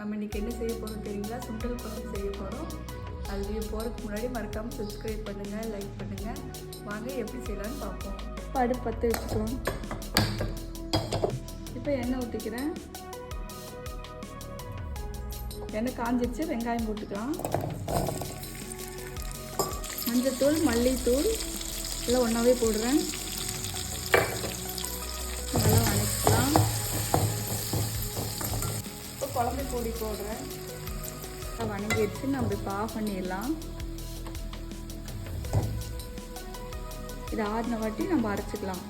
நம்ம இன்றைக்கி என்ன செய்ய போகிறோம் தெரியுங்களா? சுண்டல் குழம்பு செய்ய போகிறோம். அது போகிறதுக்கு முன்னாடி மறக்காமல் சப்ஸ்கிரைப் பண்ணுங்கள், லைக் பண்ணுங்கள். வாங்க எப்படி செய்யலான்னு பார்ப்போம். இப்போ அடுப்பு பற்ற வச்சுக்கலாம். இப்போ எண்ணெய் ஊற்றிக்கிறேன். எண்ணெய் காஞ்சிடுச்சு. வெங்காயம் போட்டுக்கலாம். மஞ்சத்தூள், மல்லித்தூள் எல்லாம் ஒன்றாவே போடுறேன். நல்லா வணக்கலாம். இப்போ குழம்பு பொடி போடுறேன். வணங்கிடுச்சு. நம்ம இப்போ ஆஃப் பண்ணிடலாம். இதை ஆறின வாட்டி நம்ம அரைச்சிக்கலாம்.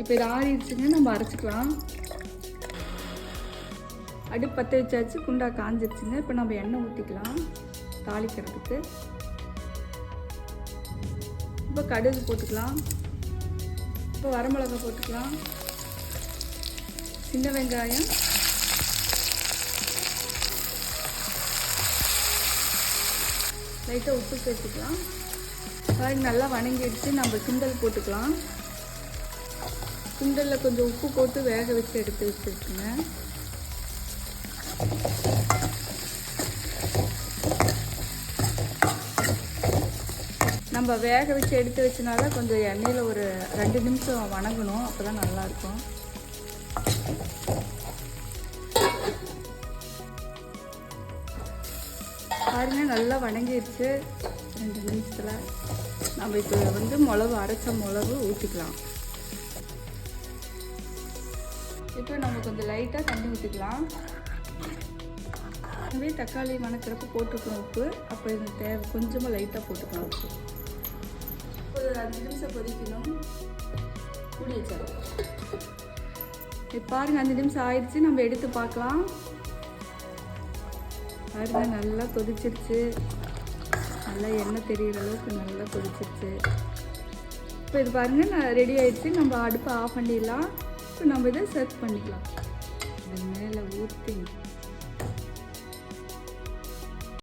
இப்போ இது ஆறிடுச்சுங்க, நம்ம அரைச்சிக்கலாம். அடுப்பு பற்ற வச்சாச்சு. குண்டா காஞ்சிடுச்சுங்க. இப்போ நம்ம எண்ணெய் ஊற்றிக்கலாம் தாளிக்கிறதுக்கு. இப்போ கடுகு போட்டுக்கலாம். இப்போ வரமிளகா போட்டுக்கலாம். சின்ன வெங்காயம், லைட்டாக உப்பு சேர்த்துக்கலாம். பாருங்க நல்லா வணங்கிடுச்சு. நம்ம சுண்டல் போட்டுக்கலாம். சுண்டலில் கொஞ்சம் உப்பு போட்டு வேக வச்சு எடுத்து வச்சுருக்குங்க. நம்ம வேக வச்சு எடுத்து வச்சனால கொஞ்சம் எண்ணெயில் ஒரு 2 நிமிஷம் வணங்கணும். அப்போ தான் நல்லாயிருக்கும். பாருங்க நல்லா வணங்கிடுச்சு. 2 நிமிஷத்தில் நம்ம இப்போ மிளகு, அரைச்ச மிளகு ஊற்றிக்கலாம். இப்போ நம்ம கொஞ்சம் லைட்டாக தண்ணி ஊற்றிக்கலாம். தக்காளி வணக்கிறப்ப போட்டுக்கலாம் உப்பு. அப்போ இது தேவை கொஞ்சமாக லைட்டாக போட்டுக்கலாம் உப்பு. ஒரு 5 நிமிஷம் கொதிக்கணும். மூடி வச்சிடலாம். இப்போ பாருங்கள் 5 நிமிஷம் ஆயிடுச்சு. நம்ம எடுத்து பார்க்கலாம். பாருங்க நல்லா கொதிச்சிருச்சு. நல்லா எண்ணெய் தெரிகிற அளவுக்கு நல்லா கொதிச்சிருச்சு. இப்போ இது பாருங்கள் நான் ரெடி ஆயிடுச்சு. நம்ம அடுப்பை ஆஃப் பண்ணிடலாம். இப்போ நம்ம இதை சர்வ் பண்ணிக்கலாம். இது மேலே ஊற்றி